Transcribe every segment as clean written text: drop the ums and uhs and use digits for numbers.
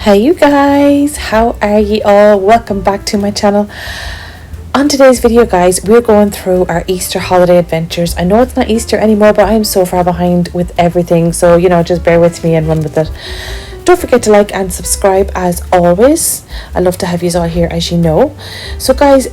Hey you guys, how are ye all? Welcome back to my channel. On today's video guys, we're going through our Easter holiday adventures. I know it's not Easter anymore, but I'm so far behind with everything, so you know, just bear with me and run with it. Don't forget to like and subscribe as always. I love to have you all here, as you know. So guys,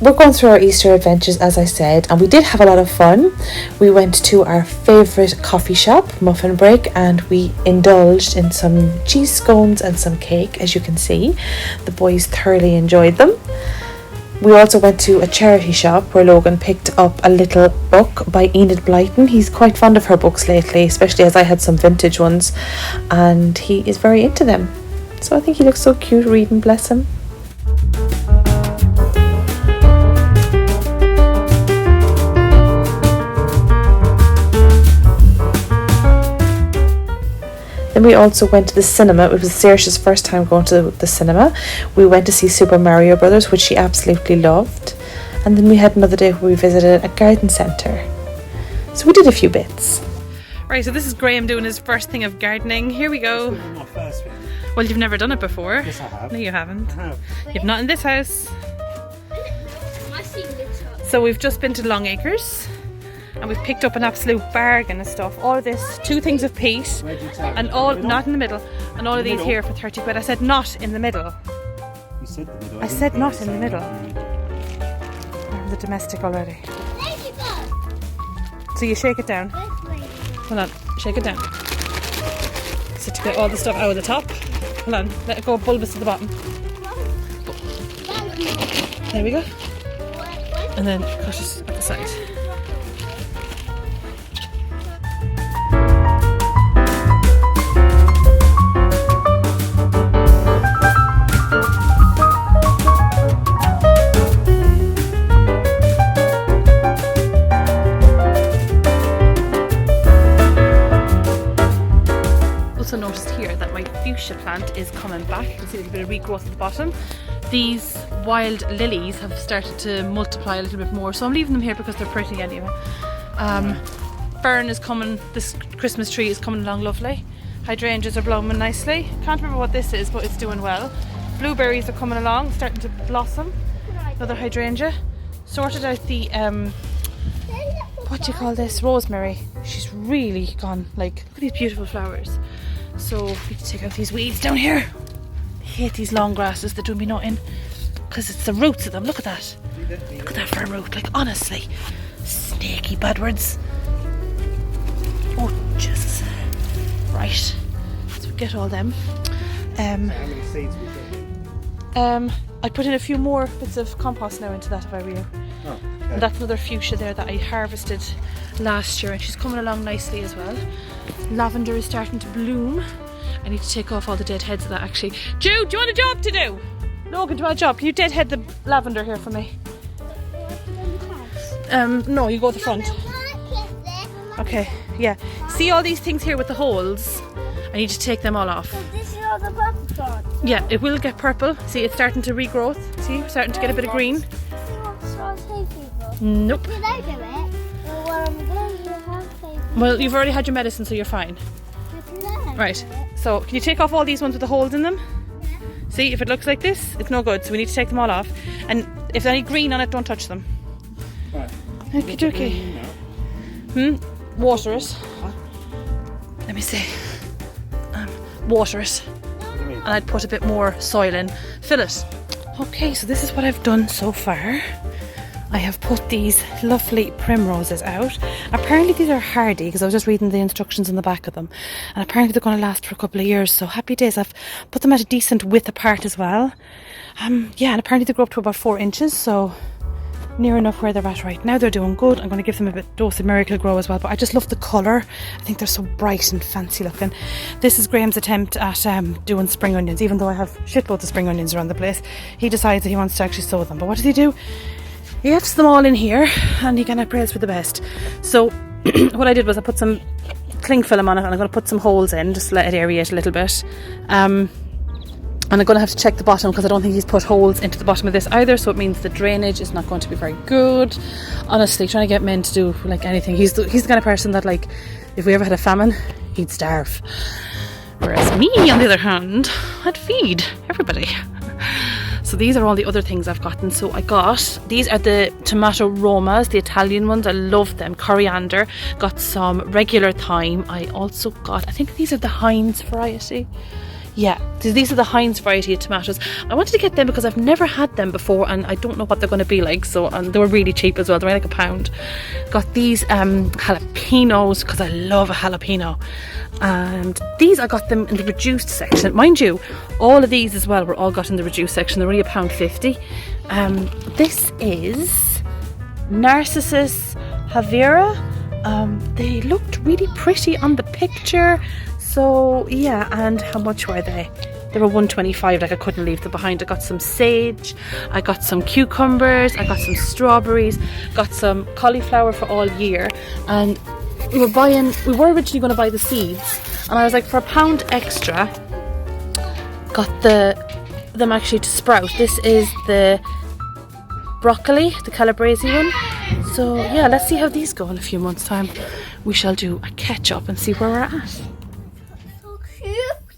we're going through our Easter adventures, as I said, and we did have a lot of fun. We went to our favourite coffee shop, Muffin Break, and we indulged in some cheese scones and some cake, as you can see. The boys thoroughly enjoyed them. We also went to a charity shop where Logan picked up a little book by Enid Blyton. He's quite fond of her books lately, especially as I had some vintage ones, and he is very into them. So I think he looks so cute reading, bless him. Then we also went to the cinema. It was Saoirse's first time going to the cinema. We went to see Super Mario Brothers, which she absolutely loved. And then we had another day where we visited a garden centre. So we did a few bits. Right, so this is Graham doing his first thing of gardening. Here we go. This is my first thing. Well, you've never done it before. Yes, I have. No, you haven't. I have. You've not in this house. So we've just been to Long Acres. And we've picked up an absolute bargain of stuff. All of this, 2 things of peat, and all not in the middle, and all of these here for 30 quid. I said not in the middle. You said the middle. I said not in the middle. I'm the domestic already. So you shake it down. Hold on, shake it down. So to get all the stuff out of the top. Hold on, let it go bulbous at the bottom. There we go. And then cut it at the side. Noticed here that my fuchsia plant is coming back. You can see a little bit of regrowth at the bottom. These wild lilies have started to multiply a little bit more, so I'm leaving them here because they're pretty anyway. Fern is coming, this Christmas tree is coming along lovely. Hydrangeas are blooming nicely. Can't remember what this is, but it's doing well. Blueberries are coming along, starting to blossom. Another hydrangea. Sorted out the what do you call this? Rosemary. She's really gone, like, look at these beautiful flowers. So we need to take out these weeds down here. I hate these long grasses that do me nothing, because it's the roots of them. Look at that. Look at that fern root. Like, honestly, snaky bad words. Oh Jesus. Right. So we get all them. How many seeds we get? I put in a few more bits of compost now into that if I were you. Oh, okay. And that's another fuchsia there that I harvested last year, and she's coming along nicely as well. Lavender is starting to bloom. I need to take off all the dead heads of that actually. Jude, do you want a job to do? Logan, do you want a job? Can you deadhead the lavender here for me? No, you go at the front. Okay, yeah. See all these things here with the holes? I need to take them all off. This is all the purple plants. Yeah, it will get purple. See, it's starting to regrowth. See, we're starting to get a bit of green. Nope. Did I do it? Well, what am I going to do? Well, you've already had your medicine, so you're fine. Right, so can you take off all these ones with the holes in them? Yeah. See, if it looks like this, it's no good, so we need to take them all off. And if there's any green on it, don't touch them. Right. Okie dokie. Water it. Let me see. Water it. And I'd put a bit more soil in. Fill it. Okay, so this is what I've done so far. I have put these lovely primroses out. Apparently these are hardy, because I was just reading the instructions on the back of them, and apparently they're going to last for a couple of years, so happy days. I've put them at a decent width apart as well. Yeah, and apparently they grow up to about 4 inches, so near enough where they're at right now. They're doing good. I'm going to give them a bit dose of Miracle Grow as well, but I just love the colour. I think they're so bright and fancy looking. This is Graham's attempt at doing spring onions. Even though I have shitloads of spring onions around the place, he decides that he wants to actually sow them. But what does he do? He gets them all in here and he kind of prays for the best. So what I did was I put some cling film on it, and I'm going to put some holes in just to let it aerate a little bit. And I'm going to have to check the bottom, because I don't think he's put holes into the bottom of this either, so it means the drainage is not going to be very good. Honestly, trying to get men to do like anything, he's the kind of person that, like, if we ever had a famine, he'd starve. Whereas me, on the other hand, I'd feed everybody. So these are all the other things I've gotten. So I got, these are the tomato romas, the Italian ones. I love them. Coriander. Got some regular thyme. I also got, I think these are the Heinz variety. Yeah, these are the Heinz variety of tomatoes. I wanted to get them because I've never had them before and I don't know what they're going to be like. So, and they were really cheap as well. They were like £1. Got these jalapenos because I love a jalapeno. And these, I got them in the reduced section. Mind you, all of these as well were all got in the reduced section. They're only £1.50. This is Narcissus Javera. They looked really pretty on the picture. So yeah, and how much were they? They were £1.25, like I couldn't leave them behind. I got some sage, I got some cucumbers, I got some strawberries, got some cauliflower for all year. And we were originally going to buy the seeds, and I was like, for £1 extra, got them actually to sprout. This is the broccoli, the calabrese one. So yeah, let's see how these go in a few months' time. We shall do a catch up and see where we're at.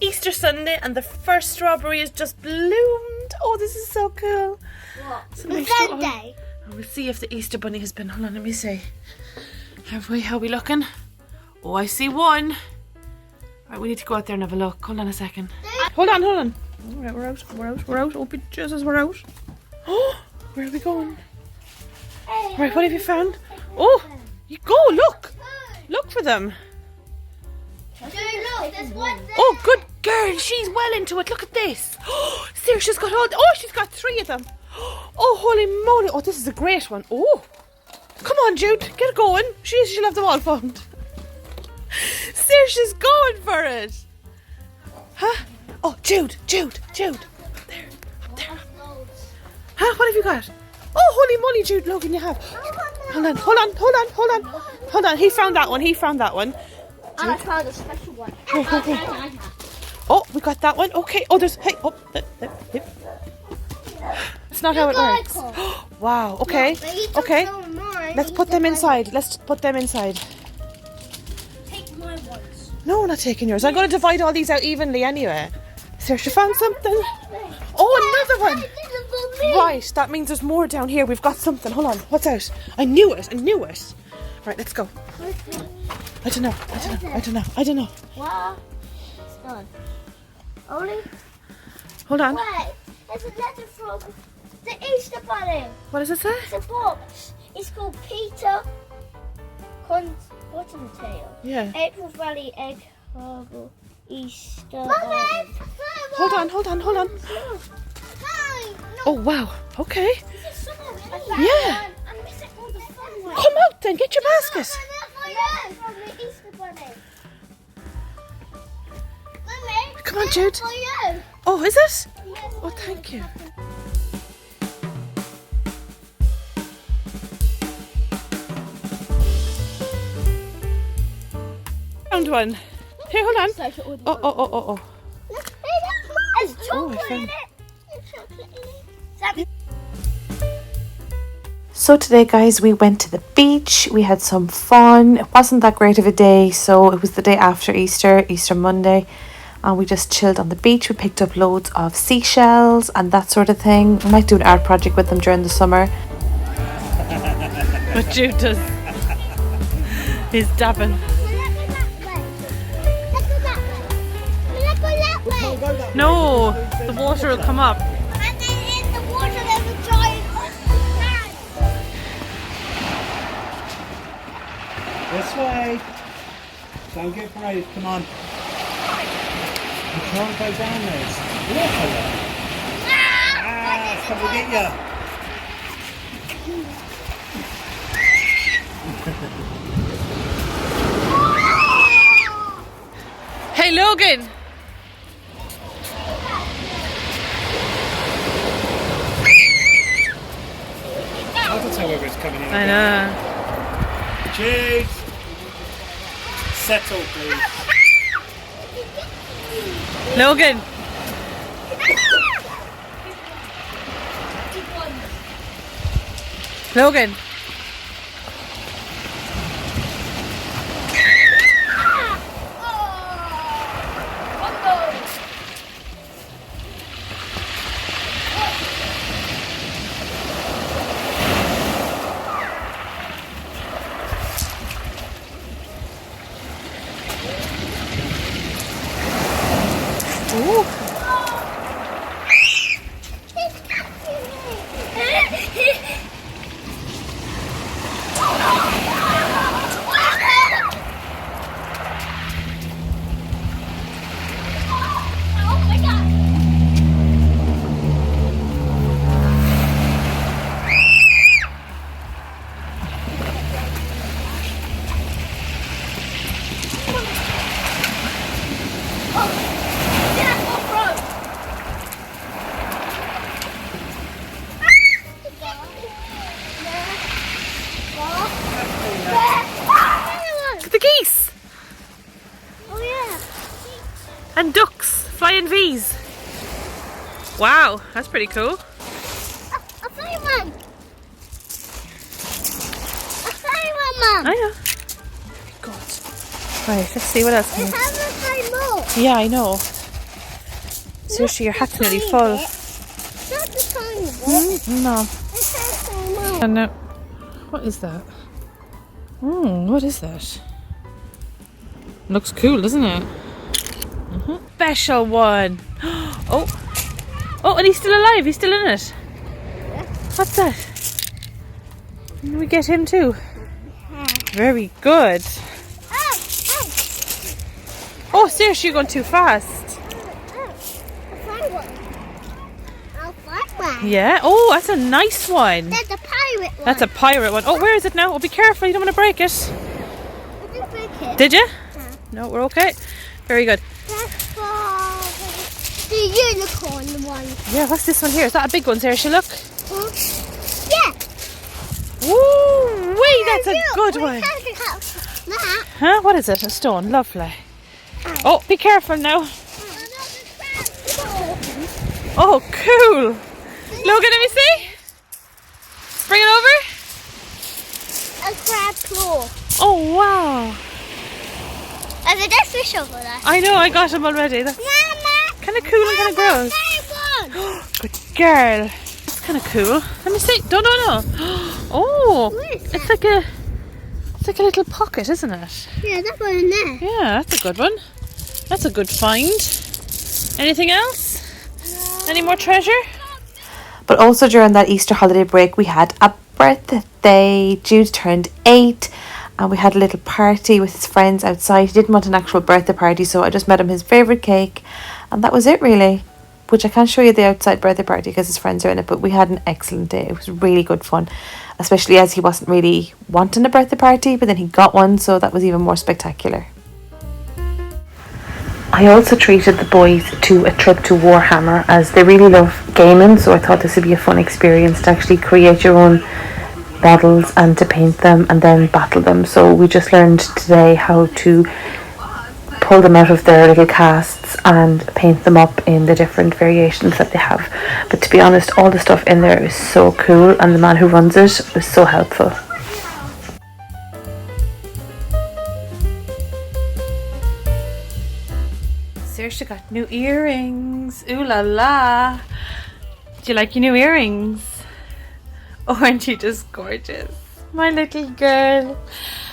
Easter Sunday and the first strawberry is just bloomed. Oh, this is so cool. What? So Sunday? We'll see if the Easter bunny has been. Hold on, let me see. How are we looking? Oh, I see one. Right, we need to go out there and have a look. Hold on a second. Hold on. Alright, we're out. Oh, Jesus, we're out. Oh, where are we going? Right, what have you found? Oh, you go, look. Look for them. Look, there's one there. Oh, good girl. She's well into it. Look at this. Oh, she's got all. Oh, she's got 3 of them. Oh, holy moly. Oh, this is a great one. Oh, come on, Jude. Get it going. She'll have them all found. Saoirse's going for it. Huh? Oh, Jude. Up there. Huh? What have you got? Oh, holy moly, Jude. Logan, you have. Hold on. He found that one. And I found a special one. Oh, we got that one. Okay. Oh, there's. Hey. Oh. That's not how it works. Wow. Okay. Okay. Let's put them inside. Take my ones. No, not taking yours. I'm going to divide all these out evenly anyway. Saoirse found something. Oh, another one. Right. That means there's more down here. We've got something. Hold on. What's out? I knew it. Right. Let's go. I don't know. Wow. It's done. Only. Hold on. Wait. There's a letter from the Easter Bunny. What does it say? It's a box. It's called Peter Cottontail. Yeah. April's Rally Egg Harbor Easter. Hold on. Oh, wow. Okay. Yeah. Come out then. Get your basket. Come on, Jude. Oh, is it? Oh, thank you. Found one. Here, hold on. Oh. There's chocolate in it. So today, guys, we went to the beach. We had some fun. It wasn't that great of a day, so it was the day after Easter Monday, and we just chilled on the beach. We picked up loads of seashells and that sort of thing. We might do an art project with them during the summer. What Jude does is dabbing. No, the water will come up. And then in the water there's a giant man. This way. Don't get brave. Come on. You can't go down there. It's water there. It's coming to get you. Hey, Logan. I can tell whether it's coming in. I know. Cheers. Settle, please. Logan. Logan. And ducks, flying V's. Wow, that's pretty cool. A flying one. A flying one, Mum. I know. Very good. Right, let's see what else. We have a flying more. Yeah, I know. Seriously, your hat's nearly full. Not the tiny bit. No. It has some more. And what is that? What is that? Looks cool, doesn't it? Special one. Oh, and he's still alive. He's still in it. What's that? Can we get him too? Very good. Oh, seriously, you're going too fast. A flying one. A flying one. Yeah. Oh, that's a nice one. That's a pirate one. That's a pirate one. Oh, where is it now? Oh, be careful. You don't want to break it. I didn't break it. Did you? Yeah. No, we're okay. Very good. That's for the unicorn one. Yeah, what's this one here? Is that a big one, Sarah? Look. Huh? Yeah. Woo! Wait, that's a good one. That. Huh? What is it? A stone. Lovely. Oh, be careful now. Oh, cool. Logan, let me see. Bring it over. A crab claw. Oh, wow. There's a dead fish over there. I know, I got him already. That's Mama. kind of cool and kind of gross. Good girl. That's kind of cool. Let me see. No. Oh, What is it's like a little pocket, isn't it? Yeah, that one in there. Yeah, that's a good one. That's a good find. Anything else? Any more treasure? But also during that Easter holiday break, we had a birthday. Jude turned 8 and we had a little party with his friends outside. He didn't want an actual birthday party, so I just made him his favourite cake. And that was it really. Which I can't show you the outside birthday party because his friends are in it. But we had an excellent day. It was really good fun. Especially as he wasn't really wanting a birthday party, but then he got one, so that was even more spectacular. I also treated the boys to a trip to Warhammer as they really love gaming, so I thought this would be a fun experience to actually create your own models and to paint them and then battle them. So we just learned today how to pull them out of their little casts and paint them up in the different variations that they have. But to be honest, all the stuff in there is so cool and the man who runs it was so helpful. Saoirse got new earrings. Ooh la la. Do you like your new earrings? Oh, aren't you just gorgeous? My little girl.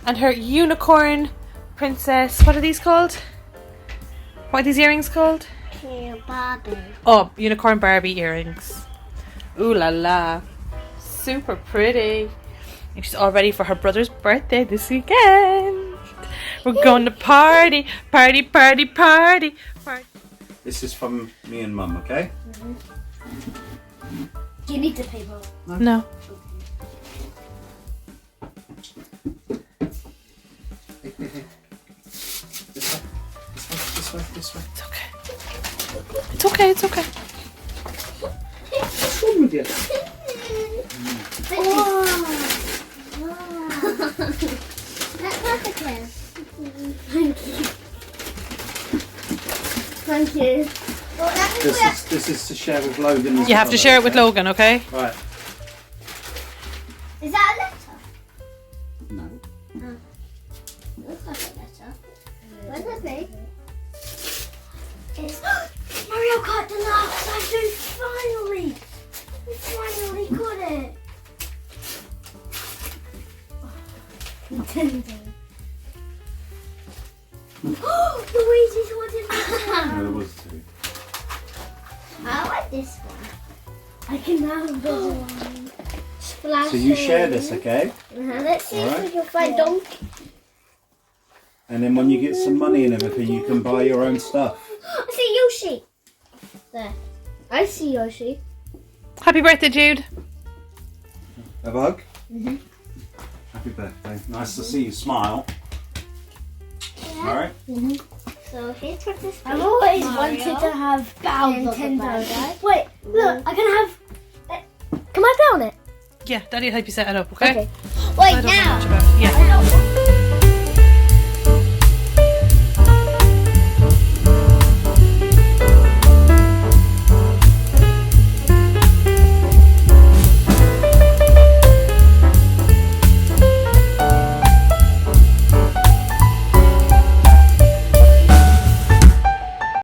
And her unicorn princess. What are these called? What are these earrings called? Yeah, Barbie. Oh, unicorn Barbie earrings. Ooh la la. Super pretty. And she's all ready for her brother's birthday this weekend. We're going to party. This is from me and Mum, okay? Do you need the paper? No. This way. It's okay. It's okay, it's okay. What's wrong with you? That's perfect. Thank you. Thank you. Well, This is to share with Logan as You have well, to share it with okay? Logan, okay? Right. is that a letter? No. Looks like a letter. Where's it be? It's Mario Kart Deluxe! I finally! We finally got it! Nintendo. Luigi's wanted No, there was two. I like this one. I can have the one. Splash. So you share this, okay? Let's see if Alright. we can find Donkey. And then when you get some money and everything, you can buy your own stuff. I see Yoshi. There. I see Yoshi. Happy birthday, Jude. A hug? Happy birthday. Nice to see you smile. Alright? So here's what this I've always wanted to have Nintendo. Wait, look, I can have. Can I play on it? Yeah, Daddy'll help you set it up, okay? Wait, I don't know now. much about it. Yeah. I don't.